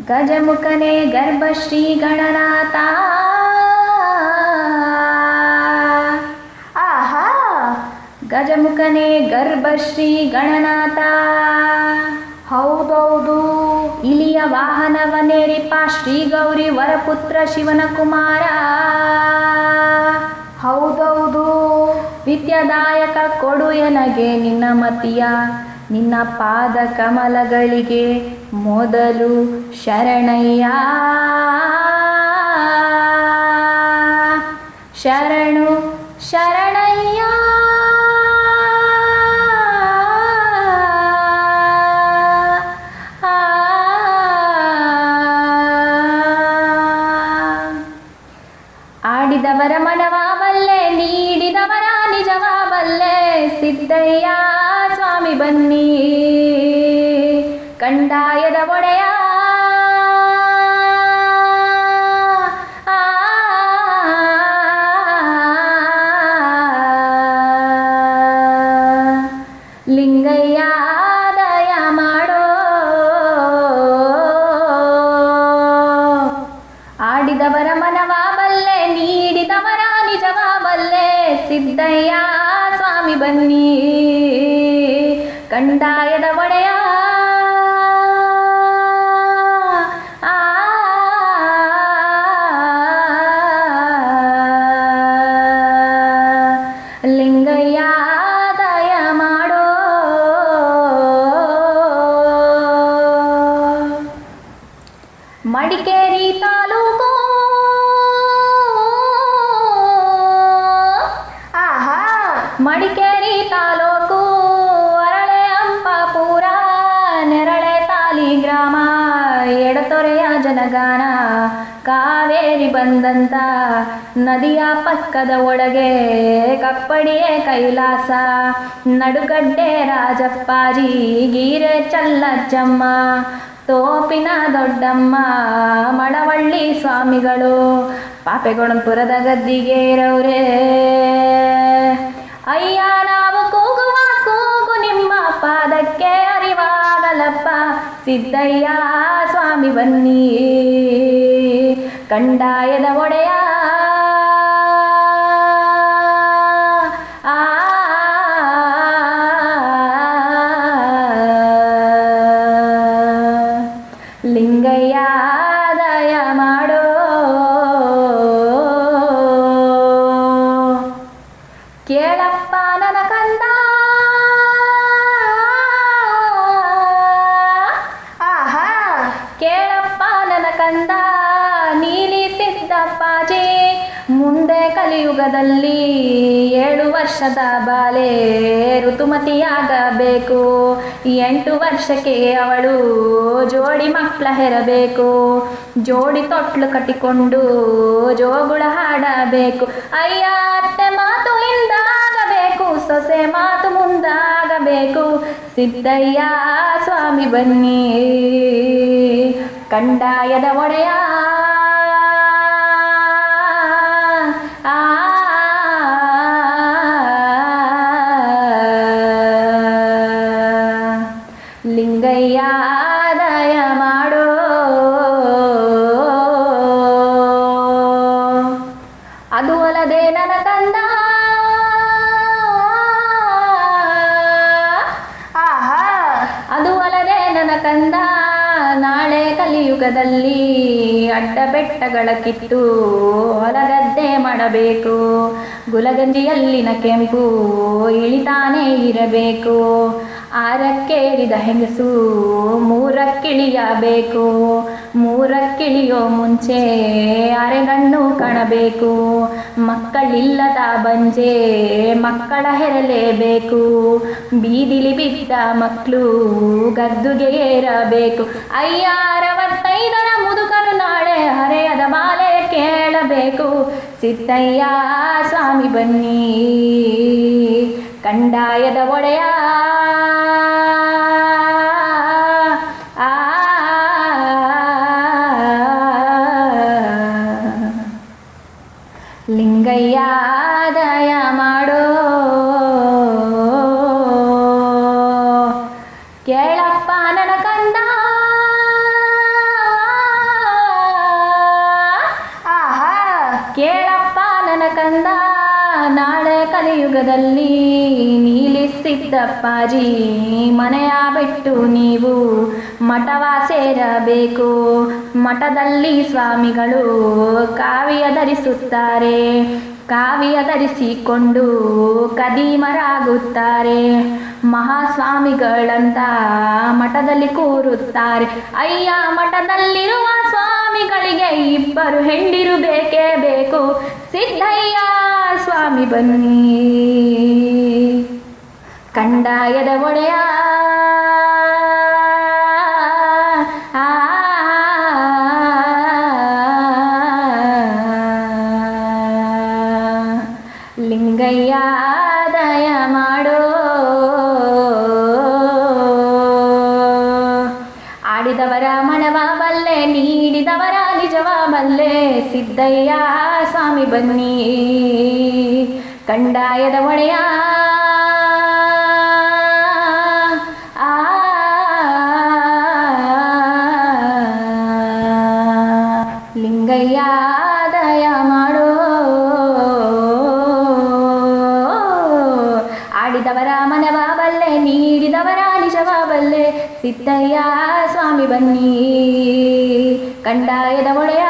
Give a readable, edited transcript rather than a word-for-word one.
ಗಜಮುಖನೇ ಗರ್ಭಶ್ರೀ ಗಣನಾಥ. ಆಹಾ, ಗಜಮುಖನೇ ಗರ್ಭಶ್ರೀ ಗಣನಾಥ. ಹೌದೌದು, ಇಲಿಯ ವಾಹನವನೇರಿಪ ಶ್ರೀ ಗೌರಿ ವರಪುತ್ರ ಶಿವನ ಕುಮಾರ. ಹೌದೌದು, ವಿದ್ಯಾದಾಯಕ ಕೊಡು ಎನಗೆ ನಿನ್ನ ಮತಿಯ. ನಿನ್ನ ಪಾದ ಕಮಲಗಳಿಗೆ ಮೊದಲು ಶರಣಯ್ಯ. ಶರಣು ಶರಣಯ್ಯ. ಆಡಿದವರ ಮನವಾಬಲ್ಲೆ, ನೀಡಿದವರ ನಿಜವಾಬಲ್ಲೆ. ಸಿದ್ದಯ್ಯ ಸ್ವಾಮಿ ಬನ್ನಿ, ಕಂದಾಯದ ಒಡೆಯ. ಲಿಂಗಯ್ಯ ದಯ ಮಾಡೋ. ಆಡಿದವರ ಮನವಾಬಲ್ಲೆ, ನೀಡಿದವರ ನಿಜವಾಬಲ್ಲೆ. ಸಿದ್ದಯ್ಯ ಸ್ವಾಮಿ ಬನ್ನಿ, ಕಂದಾಯದ ಒಡೆಯ. ಲಿಂಗಯ್ಯ ದಯ ಮಾಡೋ. ಮಡಿಕೇರಿ ತಾಲೂಕು, ಆಹಾ, ಮಡಿಕೇರಿ ತಾಲೂಕು, ಅರಳೆ ಅಂಪಾಪುರ, ನೆರಳೆ ಸಾಲಿಗ್ರಾಮ, ಎಡತೊರೆಯ ಜನಗಾನ. ಕಾವೇರಿ ಬಂದಂತ ನದಿಯ ಪಕ್ಕದ ಒಳಗೆ ಕಪ್ಪಡಿಯೇ ಕೈಲಾಸ. ನಡುಗಡ್ಡೆ ರಾಜಪ್ಪಾಜಿ, ಗೀರೆ ಚಲ್ಲಜ್ಜಮ್ಮ, ತೋಪಿನ ದೊಡ್ಡಮ್ಮ, ಮಳವಳ್ಳಿ ಸ್ವಾಮಿಗಳು, ಪಾಪೆಗೊಳಂಪುರದ ಗದ್ದಿಗೆ ಇರವ್ರೆ. ಅಯ್ಯ ನಾವು ಕೂಗುವ ಕೂಗು ನಿಮ್ಮ ಪಾದಕ್ಕೆ ಅರಿವಾಗಲಪ್ಪ. ಸಿದ್ದಯ್ಯ ಸ್ವಾಮಿ ಬನ್ನಿ, ಕಂದಾಯದ ಒಡೆಯ. ಲಿಂಗಯ್ಯ ದಯ ಮಾಡೋ. ಕೇಳಪ್ಪ ನನ್ನ ಕಂದ, ಆಹಾ, ಕೇಳಪ್ಪ ನನ್ನ ಕಂದ. ನೀಲಿ ಸಿದ್ದಪ್ಪಾಜಿ, ಮುಂದೆ ಕಲಿಯುಗದಲ್ಲಿ 7 ವರ್ಷದ ಬಾಲೆ ಋತುಮತಿಯಾಗಬೇಕು. 8 ವರ್ಷಕ್ಕೆ ಅವಳು ಜೋಡಿ ಮಕ್ಕಳ ಹೆರಬೇಕು. ಜೋಡಿ ತೊಟ್ಲು ಕಟ್ಟಿಕೊಂಡು ಜೋಗುಳ ಹಾಡಬೇಕು. ಅಯ್ಯ ಅತ್ತೆ ಮಾತು ಹಿಂದಾಗಬೇಕು, ಸೊಸೆ ಮಾತು ಮುಂದಾಗಬೇಕು. ಸಿದ್ದಯ್ಯ ಸ್ವಾಮಿ ಬನ್ನಿ, ಕಂದಾಯದ ಒಡೆಯ. ಲಿಂಗಯ್ಯ ದಯ ಮಾಡೋ. ಅದು ಅಲ್ಲದೆ ನನ್ನ ಕಂದ, ಆಹಾ, ಅದು ಅಲ್ಲದೆ ನನ್ನ ಕಂದ. ನಾಳೆ ಕಲಿಯುಗದಲ್ಲಿ ಅಡ್ಡ ಬೆಟ್ಟಗಳ ಕಿತ್ತು ಹೊಲಗದ್ದೆ ಮಾಡಬೇಕು. ಗುಲಗಂಜಿಯಲ್ಲಿನ ಕೆಂಪು ಇಳಿತಾನೇ ಇರಬೇಕು. 6ಕ್ಕೇರಿದ ಹೆಂಗಸು 3ಕ್ಕಿಳಿಯಬೇಕು. 3ಕ್ಕಿಳಿಯೋ ಮುಂಚೆ ಅರೆಗಣ್ಣು ಕಾಣಬೇಕು. ಮಕ್ಕಳಿಲ್ಲದ ಬಂಜೆ ಮಕ್ಕಳ ಹೆರಲೇಬೇಕು. ಬೀದಿಲಿ ಬಿದ್ದ ಮಕ್ಕಳು ಗದ್ದುಗೆ ಏರಬೇಕು. ಅಯ್ಯ 65ರ ಮುದುಕನು ನಾಳೆ ಹರೆಯದ ಮಾಲೆ ಕೇಳಬೇಕು. ಸಿದ್ದಯ್ಯ ಸ್ವಾಮಿ ಬನ್ನಿ, ಕಂದಾಯದ ಒಡೆಯ. ಲಿಂಗಯ್ಯ ದಯ ಮಾಡೋ. ಕೇಳಪ್ಪ ನನ್ನ ಕಂದ, ಕಲಿಯುಗದಲ್ಲಿ ನೀಲಿಸಿದ್ದಪ್ಪಾಜಿ ಮನೆಯ ಬಿಟ್ಟು ನೀವು ಮಠವ ಸೇರಬೇಕು. ಮಠದಲ್ಲಿ ಸ್ವಾಮಿಗಳು ಕಾವಿಯ ಧರಿಸುತ್ತಾರೆ, ಕಾವಿಯ ಧರಿಸಿಕೊಂಡು ಕದೀಮರಾಗುತ್ತಾರೆ. ಮಹಾಸ್ವಾಮಿಗಳಂತ ಮಠದಲ್ಲಿ ಕೂರುತ್ತಾರೆ. ಅಯ್ಯ ಮಠದಲ್ಲಿರುವ ಸ್ವಾಮಿಗಳಿಗೆ ಇಬ್ಬರು ಹೆಂಡಿರು ಬೇಕೇ ಬೇಕು. ಸಿದ್ದಯ್ಯ ಸ್ವಾಮಿ ಬನ್ನಿ ಕಂದಾಯದ ಒಡೆಯ. ಲಿಂಗಯ್ಯ ದಯ ಮಾಡೋ, ಆಡಿದವರ ಮನವ ಬಲ್ಲೆ, ನೀಡಿದವರ ನಿಜವ ಬಲ್ಲೆ. ಸಿದ್ದಯ್ಯ ಸ್ವಾಮಿ ಬನ್ನಿ ಕಂದಾಯದ ಒಡೆಯ. ಲಿಂಗಯ್ಯ ದಯ ಮಾಡೋ, ಆಡಿದವರ ಮನವ ಬಲ್ಲೆ, ನೀಡಿದವರ ನಿಜವ ಬಲ್ಲೆ. ಸಿದ್ದಯ್ಯ ಸ್ವಾಮಿ ಬನ್ನಿ ಕಂದಾಯದ ಒಡೆಯ.